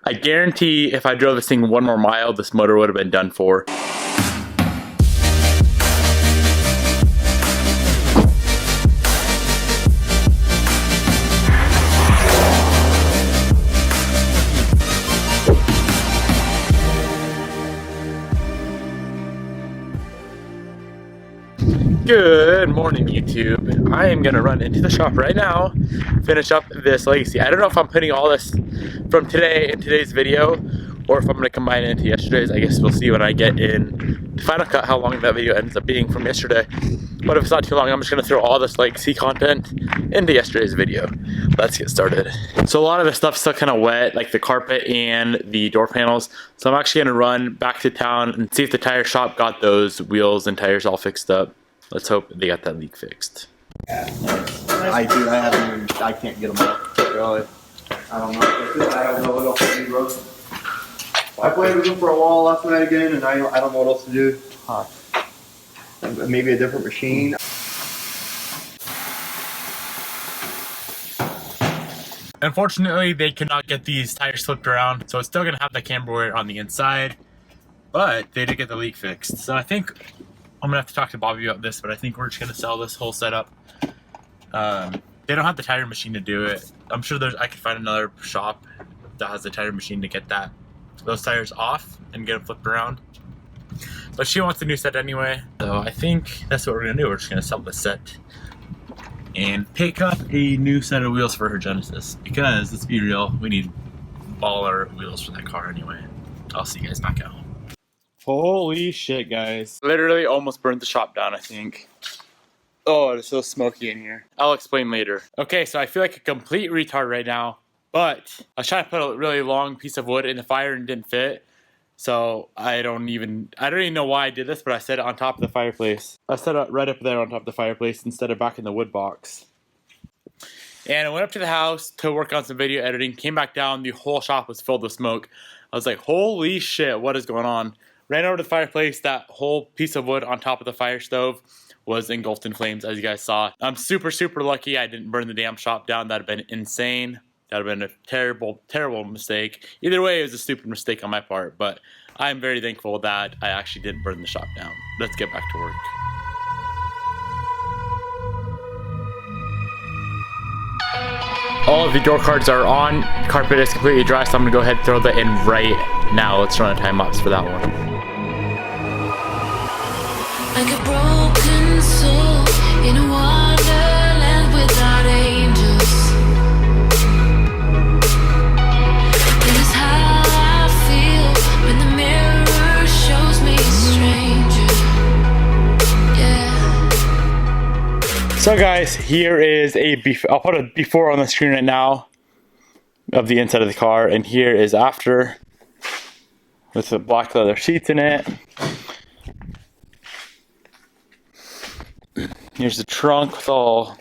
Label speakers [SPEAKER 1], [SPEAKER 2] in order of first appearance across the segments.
[SPEAKER 1] I guarantee if I drove this thing one more mile, this motor would have been done for. Good morning, YouTube. I am gonna run into the shop right now, finish up this Legacy. I don't know if I'm putting all this from today in today's video, or if I'm gonna combine it into yesterday's. I guess we'll see when I get in to Final Cut how long that video ends up being from yesterday. But if it's not too long, I'm just gonna throw all this Legacy content into yesterday's video. Let's get started. So a lot of the stuff's still kind of wet, like the carpet and the door panels. So I'm actually gonna run back to town and see if the tire shop got those wheels and tires all fixed up. Let's hope they got that leak fixed.
[SPEAKER 2] Yeah, I can't get them out. Really? I don't know. I don't know what else to do, bro. I played with them for a while last night again, and I don't know what else to do. Huh. Maybe a different machine.
[SPEAKER 1] Unfortunately, they could not get these tires flipped around, so it's still gonna have the camber wear on the inside, but they did get the leak fixed. So I think I'm gonna have to talk to Bobby about this, but I think we're just gonna sell this whole setup. They don't have the tire machine to do it. I'm sure I could find another shop that has the tire machine to get those tires off and get them flipped around. But she wants a new set anyway, so I think that's what we're gonna do. We're just gonna sell this set and pick up a new set of wheels for her Genesis, because let's be real, we need baller wheels for that car anyway. I'll see you guys back at home. Holy shit, guys. Literally almost burned the shop down, I think. Oh, it's so smoky in here. I'll explain later. Okay, so I feel like a complete retard right now, but I was trying to put a really long piece of wood in the fire and it didn't fit. So I don't even know why I did this, but I set it on top of the fireplace. I set it right up there on top of the fireplace instead of back in the wood box. And I went up to the house to work on some video editing, came back down, the whole shop was filled with smoke. I was like, holy shit, what is going on? Ran over to the fireplace, that whole piece of wood on top of the fire stove was engulfed in flames, as you guys saw. I'm super, super lucky I didn't burn the damn shop down. That'd have been insane. That'd have been a terrible, terrible mistake. Either way, it was a stupid mistake on my part, but I'm very thankful that I actually didn't burn the shop down. Let's get back to work. All of the door cards are on. Carpet is completely dry, so I'm gonna go ahead and throw that in right now. Let's run a time lapse for that one.
[SPEAKER 3] Like a broken soul in a wonderland without angels. This is how I feel when the mirror shows me a stranger. Yeah.
[SPEAKER 1] So guys, here is I'll put a before on the screen right now of the inside of the car, and here is after with the black leather seats in it. Here's the trunk with all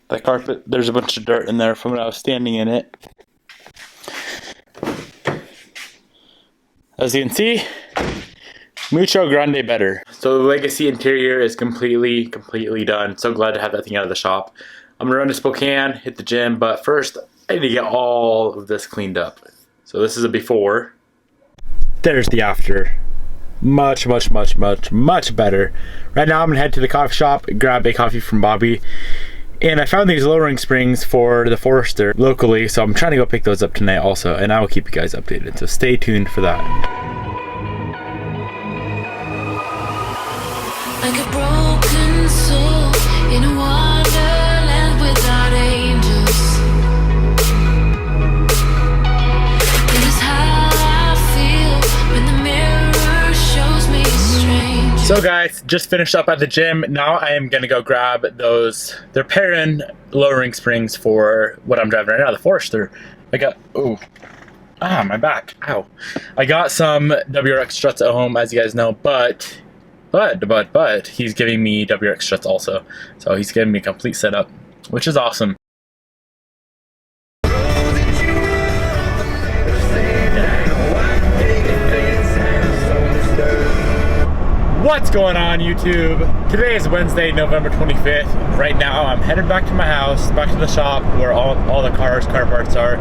[SPEAKER 1] the carpet. There's a bunch of dirt in there from when I was standing in it. As you can see, mucho grande better. So the Legacy interior is completely done. So glad to have that thing out of the shop. I'm gonna run to Spokane, hit the gym, but first I need to get all of this cleaned up. So this is a before. There's the after. Much better. Right now I'm gonna head to the coffee shop, grab a coffee from Bobby, and I found these lowering springs for the Forester locally, so I'm trying to go pick those up tonight also, and I will keep you guys updated, so stay tuned for that.
[SPEAKER 3] Like a broken soul in a wonderland without angels. This is how I feel when the mirror shows me strange.
[SPEAKER 1] So guys, just finished up at the gym. Now I am gonna go grab those, they're Perrin lowering springs for what I'm driving right now, the Forester. I got, my back, ow. I got some WRX struts at home, as you guys know, but he's giving me WRX struts also. So he's giving me a complete setup, which is awesome. What's going on, YouTube? Today is Wednesday, November 25th. Right now I'm headed back to my house, back to the shop where all the car parts are.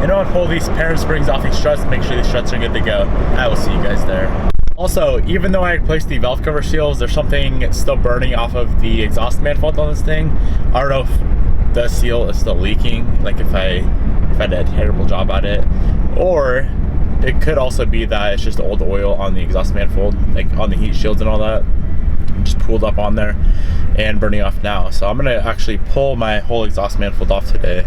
[SPEAKER 1] And I'll pull these parent springs off these struts to make sure these struts are good to go. I will see you guys there. Also, even though I replaced the valve cover seals, there's something still burning off of the exhaust manifold on this thing. I don't know if the seal is still leaking, like if I did a terrible job at it, or it could also be that it's just old oil on the exhaust manifold, like on the heat shields and all that, just pooled up on there and burning off now. So I'm gonna actually pull my whole exhaust manifold off today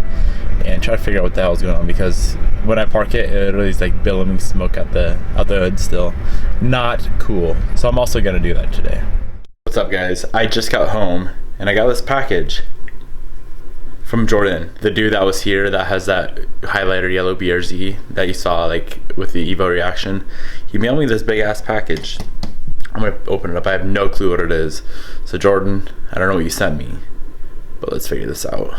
[SPEAKER 1] and try to figure out what the hell is going on, because when I park it, it really is like billowing smoke out the hood still. Not cool. So I'm also gonna do that today. What's up, guys? I just got home and I got this package from Jordan, the dude that was here that has that highlighter yellow BRZ that you saw like with the Evo reaction. He mailed me this big ass package. I'm gonna open it up. I have no clue what it is. So Jordan, I don't know what you sent me, but let's figure this out.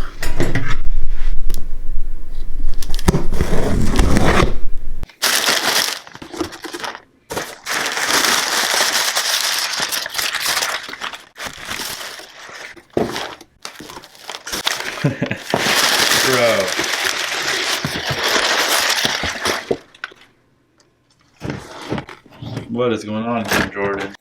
[SPEAKER 1] Bro. What is going on here, Jordan?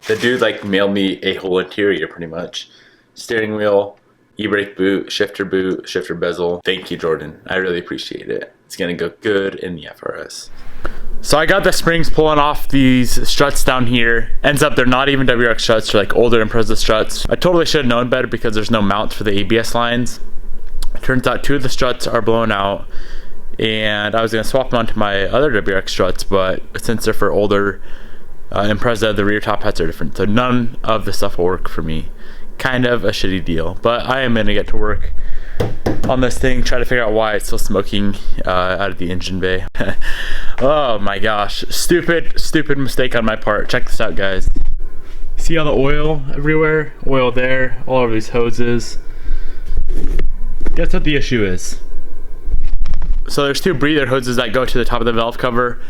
[SPEAKER 1] The dude like mailed me a whole interior pretty much. Steering wheel, e-brake boot, shifter bezel. Thank you, Jordan. I really appreciate it. It's gonna go good in the FRS. So I got the springs pulling off these struts down here. Ends up they're not even WRX struts, they're like older Impreza struts. I totally should have known better because there's no mounts for the ABS lines. It turns out 2 of the struts are blown out, and I was gonna swap them onto my other WRX struts, but since they're for older Impreza, the rear top hats are different, so none of the stuff will work for me. Kind of a shitty deal, but I am gonna get to work on this thing, try to figure out why it's still smoking out of the engine bay. Oh my gosh, stupid mistake on my part. Check this out, guys. See all the oil everywhere? Oil there, all over these hoses. Guess what the issue is? So there's 2 breather hoses that go to the top of the valve cover.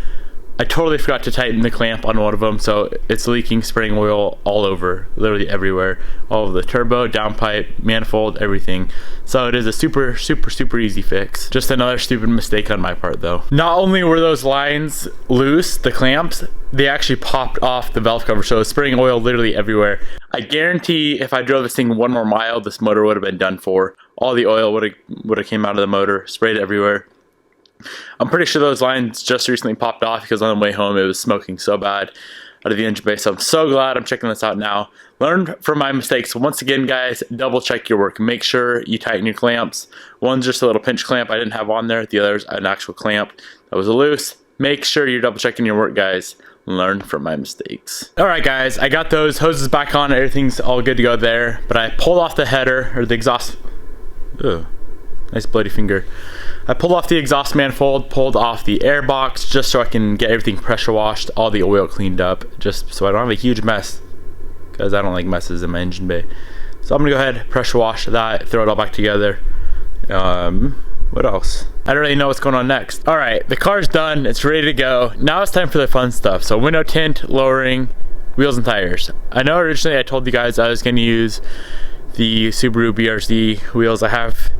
[SPEAKER 1] I totally forgot to tighten the clamp on one of them, so it's leaking spraying oil all over, literally everywhere. All of the turbo, downpipe, manifold, everything. So it is a super easy fix. Just another stupid mistake on my part though. Not only were those lines loose, the clamps, they actually popped off the valve cover, so it's spraying oil literally everywhere. I guarantee if I drove this thing 1 more mile, this motor would have been done for. All the oil would have came out of the motor, sprayed everywhere. I'm pretty sure those lines just recently popped off because on the way home it was smoking so bad out of the engine bay. So I'm so glad I'm checking this out now. Learned from my mistakes. So once again, guys, double check your work. Make sure you tighten your clamps. One's just a little pinch clamp I didn't have on there. The other's an actual clamp that was loose. Make sure you're double checking your work, guys. Learn from my mistakes. All right, guys, I got those hoses back on. Everything's all good to go there. But I pulled off the header or the exhaust. Ugh. Nice bloody finger. I pulled off the exhaust manifold, pulled off the air box just so I can get everything pressure washed, all the oil cleaned up, just so I don't have a huge mess, because I don't like messes in my engine bay. So I'm gonna go ahead, pressure wash that, throw it all back together. What else? I don't really know what's going on next. All right, the car's done, it's ready to go. Now it's time for the fun stuff. So window tint, lowering, wheels and tires. I know originally I told you guys I was gonna use the Subaru BRZ wheels I have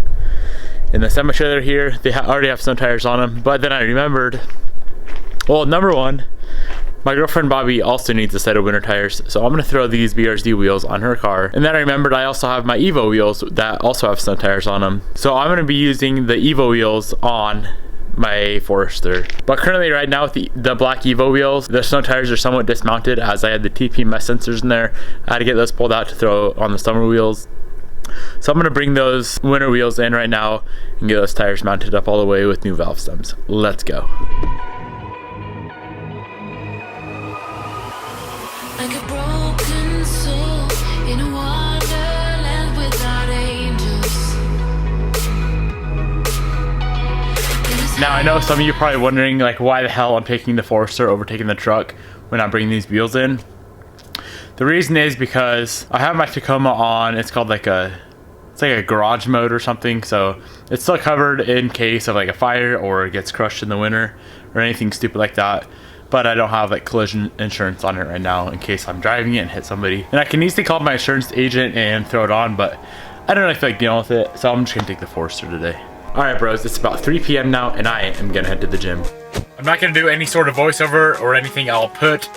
[SPEAKER 1] in the semi-trailer here. They already have some tires on them, but then I remembered, well, number 1, my girlfriend Bobby also needs a set of winter tires, so I'm gonna throw these BRZ wheels on her car. And then I remembered I also have my Evo wheels that also have snow tires on them, so I'm gonna be using the Evo wheels on my Forester. But currently right now with the black Evo wheels, the snow tires are somewhat dismounted as I had the TPMS sensors in there. I had to get those pulled out to throw on the summer wheels. So I'm gonna bring those winter wheels in right now and get those tires mounted up all the way with new valve stems. Let's go.
[SPEAKER 3] Like a broken soul in a wonderland without angels.
[SPEAKER 1] Now I know some of you are probably wondering like why the hell I'm taking the Forester over taking the truck when I'm bringing these wheels in. The reason is because I have my Tacoma on, it's called like it's like a garage mode or something, so it's still covered in case of like a fire or it gets crushed in the winter or anything stupid like that. But I don't have like collision insurance on it right now in case I'm driving it and hit somebody. And I can easily call my insurance agent and throw it on, but I don't really feel like dealing with it, so I'm just gonna take the Forester today. Alright bros, it's about 3 p.m. now and I am gonna head to the gym. I'm not gonna do any sort of voiceover or anything. I'll put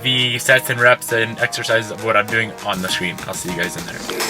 [SPEAKER 1] the sets and reps and exercises of what I'm doing on the screen. I'll see you guys in there.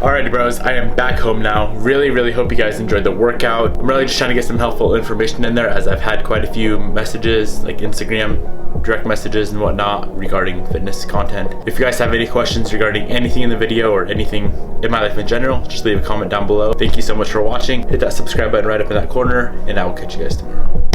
[SPEAKER 1] Alrighty bros, I am back home now. Really hope you guys enjoyed the workout. I'm really just trying to get some helpful information in there, as I've had quite a few messages, like Instagram direct messages and whatnot, regarding fitness content. If you guys have any questions regarding anything in the video or anything in my life in general, just leave a comment down below. Thank you so much for watching. Hit that subscribe button right up in that corner, and I will catch you guys tomorrow.